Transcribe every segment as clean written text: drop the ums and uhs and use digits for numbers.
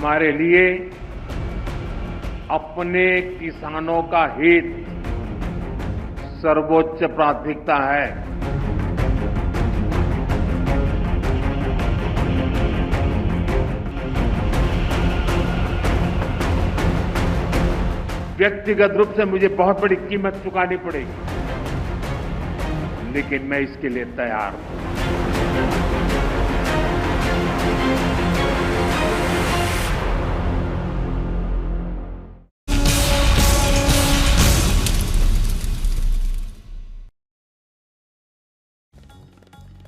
हमारे लिए अपने किसानों का हित सर्वोच्च प्राथमिकता है। व्यक्तिगत रूप से मुझे बहुत बड़ी कीमत चुकानी पड़ेगी, लेकिन मैं इसके लिए तैयार हूं।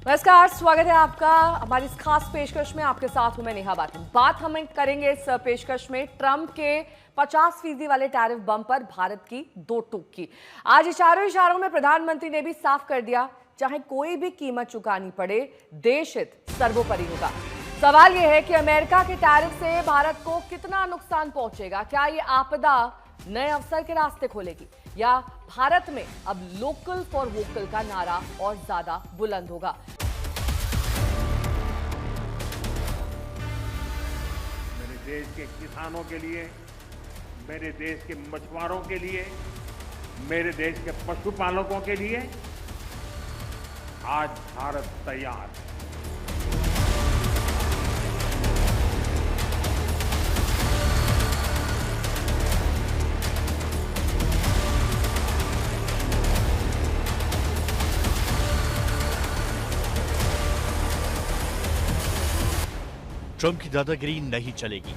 नमस्कार, स्वागत है आपका हमारी इस खास पेशकश में। आपके साथ हूं मैं नेहा बातिन। बात हम करेंगे इस पेशकश में ट्रंप के 50% वाले टैरिफ बम पर भारत की दो टूक की। आज इशारों में प्रधानमंत्री ने भी साफ कर दिया, चाहे कोई भी कीमत चुकानी पड़े, देश हित सर्वोपरि होगा। सवाल यह है कि अमेरिका के टैरिफ से भारत को कितना नुकसान पहुंचेगा। क्या ये आपदा नए अवसर के रास्ते खोलेगी, या भारत में अब लोकल फॉर वोकल का नारा और ज्यादा बुलंद होगा। मेरे देश के किसानों के लिए, मेरे देश के मछुआरों के लिए, मेरे देश के पशुपालकों के लिए आज भारत तैयार है। ट्रंप की दादागिरी नहीं चलेगी।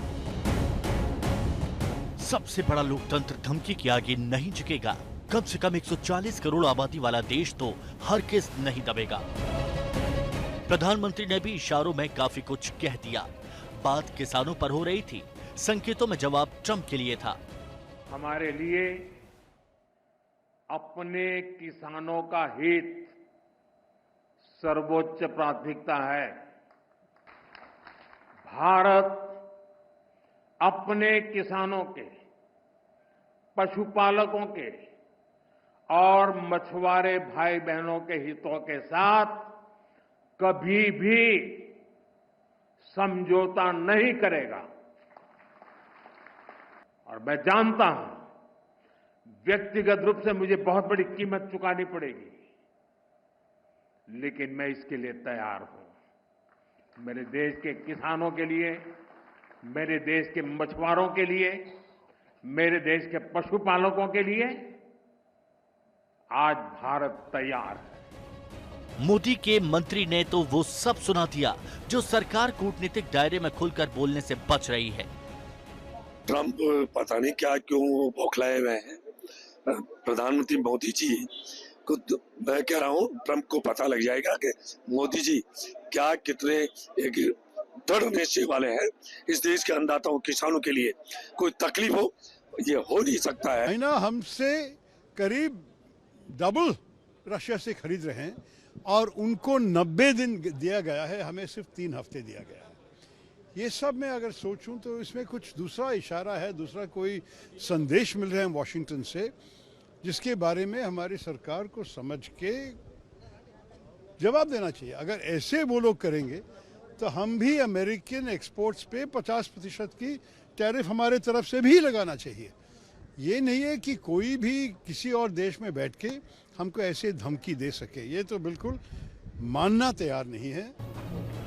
सबसे बड़ा लोकतंत्र धमकी के आगे नहीं झुकेगा। कम से कम 140 करोड़ आबादी वाला देश तो हरगिज नहीं दबेगा। प्रधानमंत्री ने भी इशारों में काफी कुछ कह दिया। बात किसानों पर हो रही थी, संकेतों में जवाब ट्रंप के लिए था। हमारे लिए अपने किसानों का हित सर्वोच्च प्राथमिकता है। भारत अपने किसानों के, पशुपालकों के और मछुआरे भाई बहनों के हितों के साथ कभी भी समझौता नहीं करेगा। और मैं जानता हूं, व्यक्तिगत रूप से मुझे बहुत बड़ी कीमत चुकानी पड़ेगी, लेकिन मैं इसके लिए तैयार हूं। मेरे देश के किसानों के लिए, मेरे देश के मछुआरों के लिए, मेरे देश के पशुपालकों के लिए आज भारत तैयार है। मोदी के मंत्री ने तो वो सब सुना दिया जो सरकार कूटनीतिक दायरे में खुलकर बोलने से बच रही है। ट्रंप पता नहीं क्या क्यों बौखलाए हुए हैं। प्रधानमंत्री मोदी जी को मैं कह रहा हूं, ट्रंप को पता लग जाएगा कि मोदी जी क्या कितने एक दृढ़ निश्चय वाले हैं। इस देश के अन्नदाताओं किसानों के लिए कोई तकलीफ हो, ये हो नहीं सकता है। ना हमसे करीब डबल रशिया से खरीद रहे हैं और उनको 90 दिन दिया गया है, हमें सिर्फ 3 हफ्ते दिया गया है। ये सब मैं अगर सोचूं तो इसमें कुछ दूसरा इशारा है, दूसरा कोई संदेश मिल रहे हैं वॉशिंगटन से, जिसके बारे में हमारी सरकार को समझ के जवाब देना चाहिए। अगर ऐसे वो लोग करेंगे तो हम भी अमेरिकन एक्सपोर्ट्स पे 50% की टैरिफ हमारे तरफ से भी लगाना चाहिए। ये नहीं है कि कोई भी किसी और देश में बैठ के हमको ऐसे धमकी दे सके, ये तो बिल्कुल मानना तैयार नहीं है।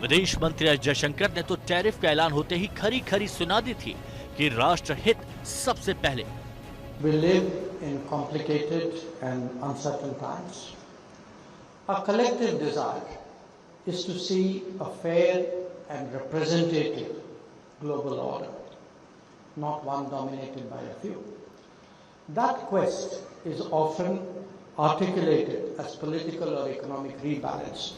विदेश मंत्री एस जयशंकर ने तो टैरिफ का ऐलान होते ही खरी खरी सुना दी थी कि राष्ट्र हित सबसे पहले। We live in complicated and uncertain times. Our collective desire is to see a fair and representative global order, not one dominated by a few. That quest is often articulated as political or economic rebalance.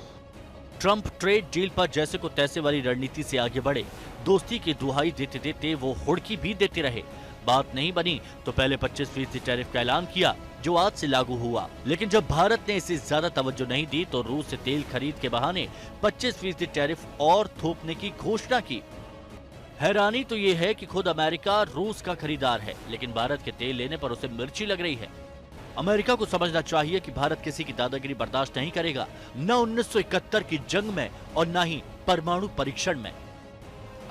Trump trade deal पर जैसे को तैसे वाली रणनीति से आगे बढ़े। दोस्ती की दुहाई देते देते वो हुड़की भी देते रहे। बात नहीं बनी तो पहले 25% टैरिफ का ऐलान किया, जो आज से लागू हुआ। लेकिन जब भारत ने इसे ज्यादा तवज्जो नहीं दी तो रूस से तेल खरीद के बहाने 25% टैरिफ और थोपने की घोषणा की। हैरानी तो ये है कि खुद अमेरिका रूस का खरीदार है, लेकिन भारत के तेल लेने पर उसे मिर्ची लग रही है। अमेरिका को समझना चाहिए कि भारत किसी की दादागिरी बर्दाश्त नहीं करेगा, न 1971 की जंग में और न ही परमाणु परीक्षण में।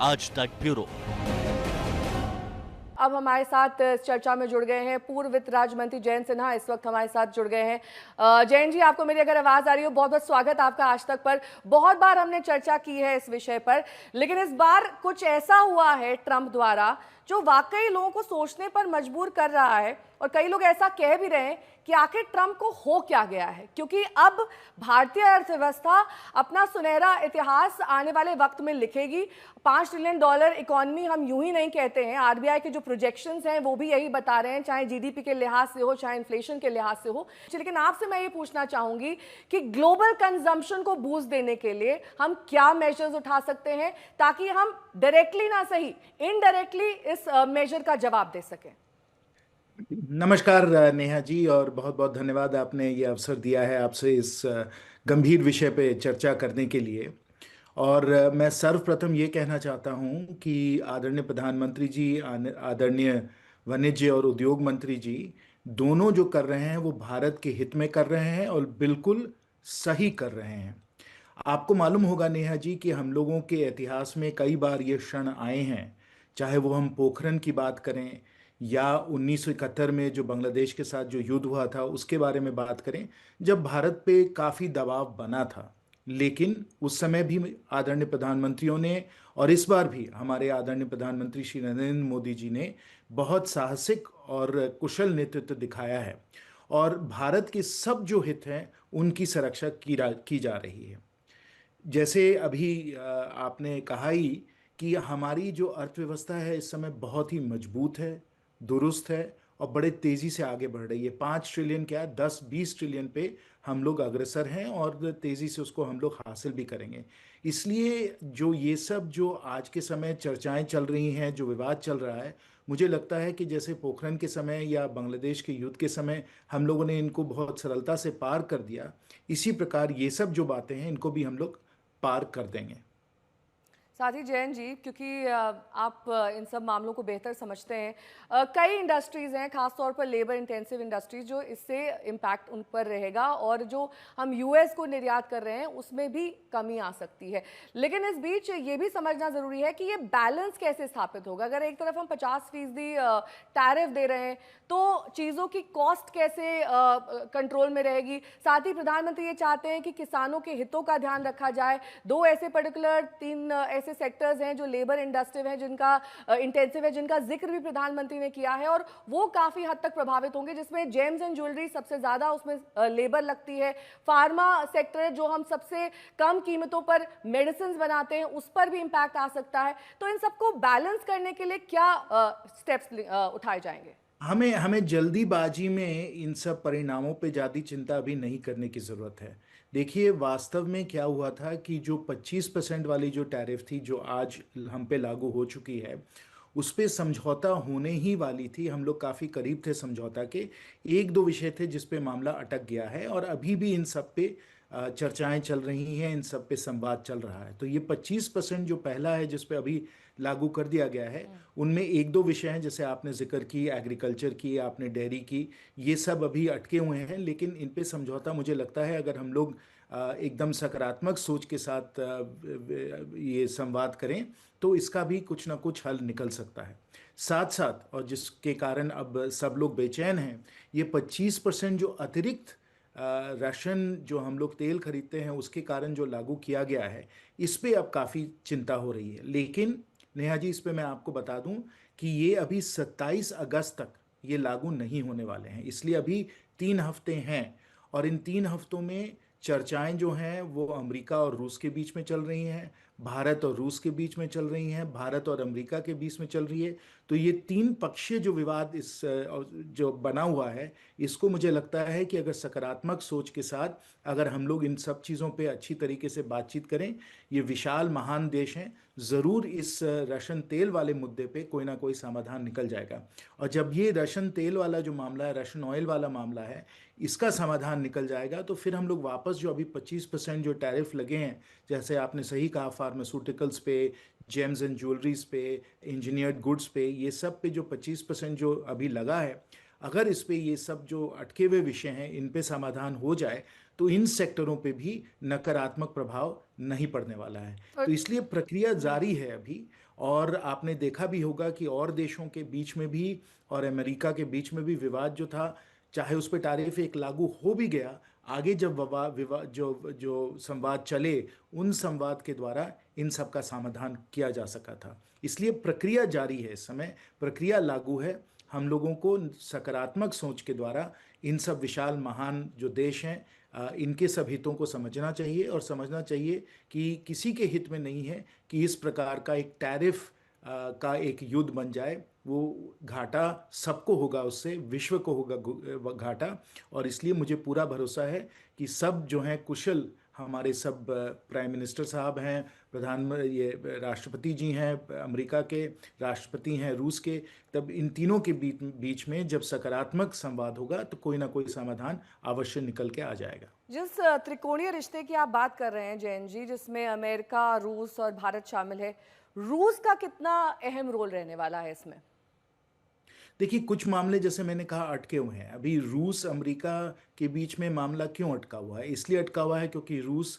आज तक ब्यूरो। अब हमारे साथ इस चर्चा में जुड़ गए हैं पूर्व वित्त राज्य मंत्री जयंत सिन्हा, इस वक्त हमारे साथ जुड़ गए हैं। जयंत जी, आपको मेरी अगर आवाज आ रही हो, बहुत बहुत स्वागत आपका आज तक पर। बहुत बार हमने चर्चा की है इस विषय पर, लेकिन इस बार कुछ ऐसा हुआ है ट्रंप द्वारा जो वाकई लोगों को सोचने पर मजबूर कर रहा है, और कई लोग ऐसा कह भी रहे हैं कि आखिर ट्रंप को हो क्या गया है, क्योंकि अब भारतीय अर्थव्यवस्था अपना सुनहरा इतिहास आने वाले वक्त में लिखेगी। $5 ट्रिलियन इकोनॉमी हम यूं ही नहीं कहते हैं, आरबीआई के जो प्रोजेक्शंस हैं वो भी यही बता रहे हैं, चाहे जीडीपी के लिहाज से हो, चाहे इन्फ्लेशन के लिहाज से हो। लेकिन आपसे मैं ये पूछना चाहूंगी कि ग्लोबल कंजम्पशन को बूस्ट देने के लिए हम क्या मेजर्स उठा सकते हैं ताकि हम डायरेक्टली ना सही इनडायरेक्टली इस मेजर का जवाब दे सकें। नमस्कार नेहा जी, और बहुत बहुत धन्यवाद आपने ये अवसर दिया है आपसे इस गंभीर विषय पे चर्चा करने के लिए। और मैं सर्वप्रथम ये कहना चाहता हूँ कि आदरणीय प्रधानमंत्री जी, आदरणीय वाणिज्य और उद्योग मंत्री जी, दोनों जो कर रहे हैं वो भारत के हित में कर रहे हैं और बिल्कुल सही कर रहे हैं। आपको मालूम होगा नेहा जी कि हम लोगों के इतिहास में कई बार ये क्षण आए हैं, चाहे वो हम पोखरण की बात करें या 1971 में जो बांग्लादेश के साथ जो युद्ध हुआ था उसके बारे में बात करें, जब भारत पे काफ़ी दबाव बना था। लेकिन उस समय भी आदरणीय प्रधानमंत्रियों ने, और इस बार भी हमारे आदरणीय प्रधानमंत्री श्री नरेंद्र मोदी जी ने बहुत साहसिक और कुशल नेतृत्व दिखाया है, और भारत के सब जो हित हैं उनकी सुरक्षा की जा रही है। जैसे अभी आपने कहा ही कि हमारी जो अर्थव्यवस्था है इस समय बहुत ही मजबूत है, दुरुस्त है और बड़े तेज़ी से आगे बढ़ रही है। 5 ट्रिलियन क्या, 10-20 ट्रिलियन पे हम लोग अग्रसर हैं और तेज़ी से उसको हम लोग हासिल भी करेंगे। इसलिए जो ये सब जो आज के समय चर्चाएं चल रही हैं, जो विवाद चल रहा है, मुझे लगता है कि जैसे पोखरण के समय या बांग्लादेश के युद्ध के समय हम लोगों ने इनको बहुत सरलता से पार कर दिया, इसी प्रकार ये सब जो बातें हैं इनको भी हम लोग पार कर देंगे। साथ ही जयंत जी, क्योंकि आप इन सब मामलों को बेहतर समझते हैं, कई इंडस्ट्रीज़ हैं, खासतौर पर लेबर इंटेंसिव इंडस्ट्रीज, जो इससे इम्पैक्ट उन पर रहेगा, और जो हम यूएस को निर्यात कर रहे हैं उसमें भी कमी आ सकती है। लेकिन इस बीच ये भी समझना ज़रूरी है कि ये बैलेंस कैसे स्थापित होगा। अगर एक तरफ हम 50% टैरिफ दे रहे हैं तो चीज़ों की कॉस्ट कैसे कंट्रोल में रहेगी। साथ ही प्रधानमंत्री ये चाहते हैं कि किसानों के हितों का ध्यान रखा जाए। 2 ऐसे पर्टिकुलर 3 ऐसे सेक्टर्स हैं जो लेबर इंडस्ट्री है, जिनका इंटेंसिव है, जिनका जिक्र भी प्रधानमंत्री ने किया है, और वो काफ़ी हद तक प्रभावित होंगे, जिसमें जेम्स एंड ज्वेलरी सबसे ज़्यादा उसमें लेबर लगती है। फार्मा सेक्टर जो हम सबसे कम कीमतों पर मेडिसिन बनाते हैं, उस पर भी इम्पैक्ट आ सकता है। तो इन सबको बैलेंस करने के लिए क्या स्टेप्स उठाए जाएंगे? हमें जल्दीबाजी में इन सब परिणामों पे ज़्यादा चिंता अभी नहीं करने की ज़रूरत है। देखिए, वास्तव में क्या हुआ था कि जो 25% वाली जो टैरिफ थी जो आज हम पे लागू हो चुकी है, उस पे समझौता होने ही वाली थी। हम लोग काफ़ी करीब थे समझौता के। 1-2 विषय थे जिस पे मामला अटक गया है, और अभी भी इन सब पे चर्चाएं चल रही हैं, इन सब पे संवाद चल रहा है। तो ये 25% जो पहला है जिस पे अभी लागू कर दिया गया है, उनमें 1-2 विषय हैं, जैसे आपने जिक्र की एग्रीकल्चर की, आपने डेयरी की, ये सब अभी अटके हुए हैं। लेकिन इन पे समझौता, मुझे लगता है अगर हम लोग एकदम सकारात्मक सोच के साथ ये संवाद करें तो इसका भी कुछ ना कुछ हल निकल सकता है। साथ साथ, और जिसके कारण अब सब लोग बेचैन हैं, ये 25% जो अतिरिक्त राशन जो हम लोग तेल खरीदते हैं उसके कारण जो लागू किया गया है, इस पे अब काफ़ी चिंता हो रही है। लेकिन नेहा जी, इस पे मैं आपको बता दूं कि ये अभी 27 अगस्त तक ये लागू नहीं होने वाले हैं, इसलिए अभी 3 हफ्ते हैं, और इन 3 हफ्तों में चर्चाएं जो हैं वो अमेरिका और रूस के बीच में चल रही हैं, भारत और रूस के बीच में चल रही हैं, भारत और अमेरिका के बीच में चल रही है। तो ये 3 पक्षीय जो विवाद इस जो बना हुआ है, इसको मुझे लगता है कि अगर सकारात्मक सोच के साथ अगर हम लोग इन सब चीज़ों पे अच्छी तरीके से बातचीत करें, ये विशाल महान देश हैं, ज़रूर इस राशन तेल वाले मुद्दे पे कोई ना कोई समाधान निकल जाएगा। और जब ये राशन तेल वाला जो मामला है, राशन ऑयल वाला मामला है, इसका समाधान निकल जाएगा तो फिर हम लोग वापस जो अभी 25% जो टैरिफ लगे हैं, जैसे आपने सही कहा, फार्मास्यूटिकल्स पे, जेम्स एंड ज्वेलरीज पे, इंजीनियर्ड गुड्स पे, ये सब पे जो 25% जो अभी लगा है, अगर इस पे ये सब जो अटके हुए विषय हैं इन पे समाधान हो जाए तो इन सेक्टरों पे भी नकारात्मक प्रभाव नहीं पड़ने वाला है। तो इसलिए प्रक्रिया जारी है अभी। और आपने देखा भी होगा कि और देशों के बीच में भी और अमेरिका के बीच में भी विवाद जो था, चाहे उस पर टैरिफ एक लागू हो भी गया, आगे जब विवाद जो संवाद चले, उन संवाद के द्वारा इन सब का समाधान किया जा सका था। इसलिए प्रक्रिया जारी है, इस समय प्रक्रिया लागू है। हम लोगों को सकारात्मक सोच के द्वारा इन सब विशाल महान जो देश हैं इनके सब हितों को समझना चाहिए और समझना चाहिए कि किसी के हित में नहीं है कि इस प्रकार का एक टैरिफ का एक युद्ध बन जाए। वो घाटा सबको होगा, उससे विश्व को होगा घाटा। और इसलिए मुझे पूरा भरोसा है कि सब जो हैं कुशल, हमारे सब प्राइम मिनिस्टर साहब हैं, ये राष्ट्रपति जी हैं, अमेरिका के राष्ट्रपति हैं, रूस के, तब इन तीनों के बीच में जब सकारात्मक संवाद होगा तो कोई ना कोई समाधान अवश्य निकल के आ जाएगा। जिस त्रिकोणीय रिश्ते की आप बात कर रहे हैं जयंत जी, जिसमें अमेरिका, रूस और भारत शामिल है, रूस का कितना अहम रोल रहने वाला है इसमें? देखिए, कुछ मामले जैसे मैंने कहा अटके हुए हैं। अभी रूस अमेरिका के बीच में मामला क्यों अटका हुआ है? इसलिए अटका हुआ है क्योंकि रूस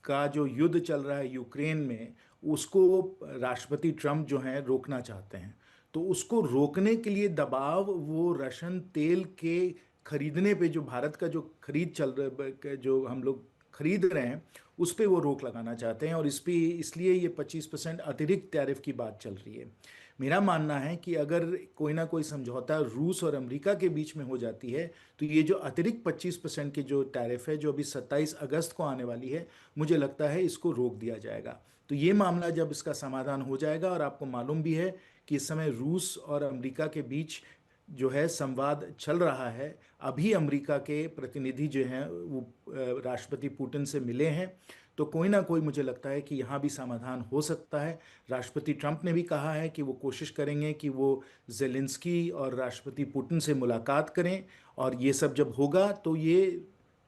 का जो युद्ध चल रहा है यूक्रेन में, उसको राष्ट्रपति ट्रंप जो हैं रोकना चाहते हैं। तो उसको रोकने के लिए दबाव, वो रशियन तेल के खरीदने पे, जो भारत का जो खरीद चल रहा, जो हम लोग खरीद रहे हैं, उस पर वो रोक लगाना चाहते हैं। और इसलिए ये 25% अतिरिक्त टैरिफ की बात चल रही है। मेरा मानना है कि अगर कोई ना कोई समझौता रूस और अमेरिका के बीच में हो जाती है तो ये जो अतिरिक्त 25% की जो टैरिफ है, जो अभी 27 अगस्त को आने वाली है, मुझे लगता है इसको रोक दिया जाएगा। तो ये मामला जब इसका समाधान हो जाएगा, और आपको मालूम भी है कि इस समय रूस और अमेरिका के बीच जो है संवाद चल रहा है। अभी अमेरिका के प्रतिनिधि जो हैं वो राष्ट्रपति पुतिन से मिले हैं। तो कोई ना कोई, मुझे लगता है कि यहाँ भी समाधान हो सकता है। राष्ट्रपति ट्रंप ने भी कहा है कि वो कोशिश करेंगे कि वो जेलेंस्की और राष्ट्रपति पुतिन से मुलाकात करें। और ये सब जब होगा तो ये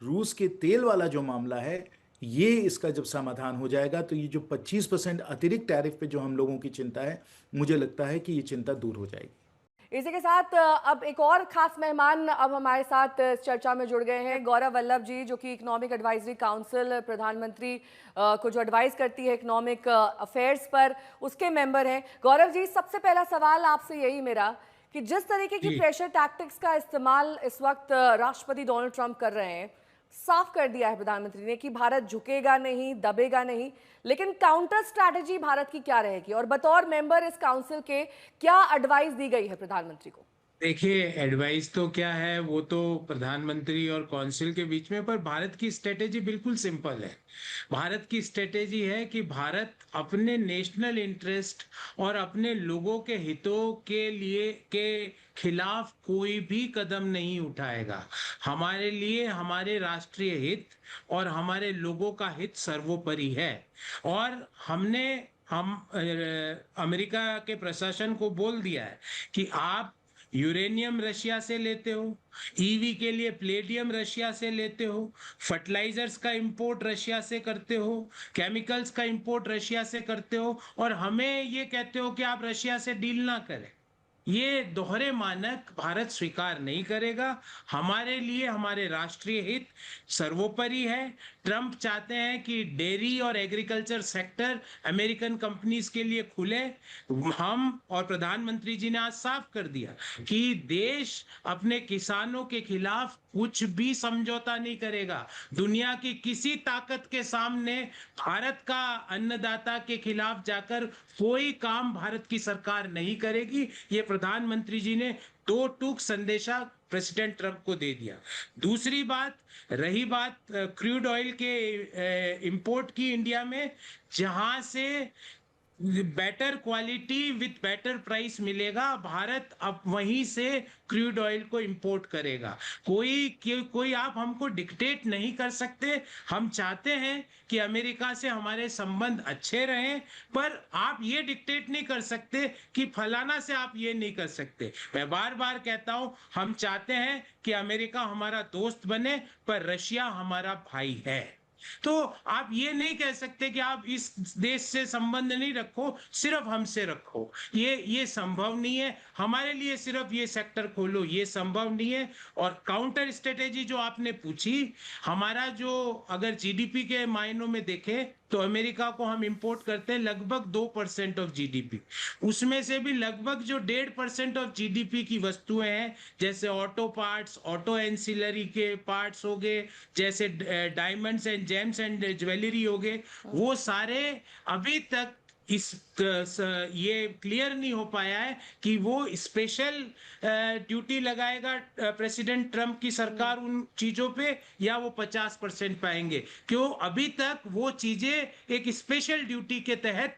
रूस के तेल वाला जो मामला है, ये इसका जब समाधान हो जाएगा तो ये जो 25% अतिरिक्त टैरिफ पे जो हम लोगों की चिंता है, मुझे लगता है कि ये चिंता दूर हो जाएगी। इसी के साथ अब एक और खास मेहमान अब हमारे साथ चर्चा में जुड़ गए हैं, गौरव वल्लभ जी, जो कि इकोनॉमिक एडवाइजरी काउंसिल, प्रधानमंत्री को जो एडवाइस करती है इकोनॉमिक अफेयर्स पर, उसके मेंबर हैं। गौरव जी, सबसे पहला सवाल आपसे यही मेरा कि जिस तरीके की प्रेशर टैक्टिक्स का इस्तेमाल इस वक्त राष्ट्रपति डोनाल्ड ट्रंप कर रहे हैं, साफ कर दिया है प्रधानमंत्री ने कि भारत झुकेगा नहीं, दबेगा नहीं, लेकिन काउंटर स्ट्रैटेजी भारत की क्या रहेगी और बतौर मेंबर इस काउंसिल के क्या एडवाइस दी गई है प्रधानमंत्री को? देखिए, एडवाइस तो क्या है, वो तो प्रधानमंत्री और काउंसिल के बीच में, पर भारत की स्ट्रेटेजी बिल्कुल सिंपल है। भारत की स्ट्रेटेजी है कि भारत अपने नेशनल इंटरेस्ट और अपने लोगों के हितों के लिए के खिलाफ कोई भी कदम नहीं उठाएगा। हमारे लिए हमारे राष्ट्रीय हित और हमारे लोगों का हित सर्वोपरि है। और हम अमेरिका के प्रशासन को बोल दिया है कि आप यूरेनियम रशिया से लेते हो, ईवी के लिए प्लेटियम रशिया से लेते हो, फर्टिलाइजर्स का इंपोर्ट रशिया से करते हो, केमिकल्स का इंपोर्ट रशिया से करते हो, और हमें ये कहते हो कि आप रशिया से डील ना करें। ये दोहरे मानक भारत स्वीकार नहीं करेगा। हमारे लिए हमारे राष्ट्रीय हित सर्वोपरि है। ट्रंप चाहते हैं कि डेयरी और एग्रीकल्चर सेक्टर अमेरिकन कंपनीज के लिए खुले। हम और प्रधानमंत्री जी ने आज साफ कर दिया कि देश अपने किसानों के खिलाफ कुछ भी समझौता नहीं करेगा। दुनिया की किसी ताकत के सामने भारत का अन्नदाता के खिलाफ जाकर कोई काम भारत की सरकार नहीं करेगी। ये प्रधानमंत्री जी ने दो टूक संदेशा प्रेसिडेंट ट्रंप को दे दिया। दूसरी बात, रही बात क्रूड ऑयल के इंपोर्ट की इंडिया में, जहां से better quality with better price मिलेगा, भारत अब वहीं से क्रूड ऑयल को इंपोर्ट करेगा। कोई आप हमको डिक्टेट नहीं कर सकते। हम चाहते हैं कि अमेरिका से हमारे संबंध अच्छे रहें, पर आप ये डिक्टेट नहीं कर सकते कि फलाना से आप ये नहीं कर सकते। मैं बार बार कहता हूं, हम चाहते हैं कि अमेरिका हमारा दोस्त बने, पर रशिया हमारा भाई है। तो आप ये नहीं कह सकते कि आप इस देश से संबंध नहीं रखो, सिर्फ हमसे रखो। ये संभव नहीं है। हमारे लिए सिर्फ ये सेक्टर खोलो, ये संभव नहीं है। और काउंटर स्ट्रेटेजी जो आपने पूछी, हमारा जो अगर जीडीपी के मायनों में देखें तो अमेरिका को हम इंपोर्ट करते हैं लगभग 2% ऑफ जीडीपी। उसमें से भी लगभग जो 1.5% ऑफ जीडीपी की वस्तुएं हैं, जैसे ऑटो पार्ट्स, ऑटो एंसिलरी के पार्ट्स हो गए, जैसे diamonds and James and jewellery हो गए, वो सारे अभी तक ये क्लियर नहीं हो पाया है कि वो स्पेशल ड्यूटी लगाएगा प्रेसिडेंट ट्रम्प की सरकार उन चीजों पे, या वो 50% पाएंगे। क्यों? अभी तक वो चीजें एक स्पेशल ड्यूटी के तहत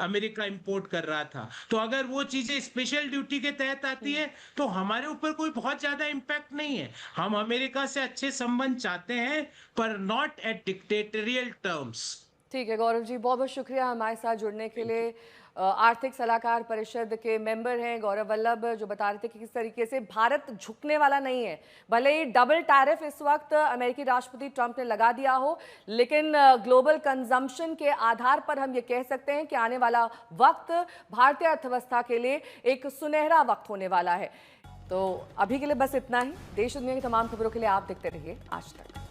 अमेरिका इंपोर्ट कर रहा था। तो अगर वो चीजें स्पेशल ड्यूटी के तहत आती है तो हमारे ऊपर कोई बहुत ज्यादा इम्पैक्ट नहीं है। हम अमेरिका से अच्छे संबंध चाहते हैं, पर नॉट एट डिक्टेटोरियल टर्म्स। ठीक है गौरव जी, बहुत बहुत शुक्रिया हमारे साथ जुड़ने के लिए। आर्थिक सलाहकार परिषद के मेंबर हैं गौरव वल्लभ, जो बता रहे थे कि किस तरीके से भारत झुकने वाला नहीं है। भले ही डबल टैरिफ इस वक्त अमेरिकी राष्ट्रपति ट्रंप ने लगा दिया हो, लेकिन ग्लोबल कंजम्पशन के आधार पर हम ये कह सकते हैं कि आने वाला वक्त भारतीय अर्थव्यवस्था के लिए एक सुनहरा वक्त होने वाला है। तो अभी के लिए बस इतना ही। देश दुनिया की तमाम खबरों के लिए आप देखते रहिए आज तक।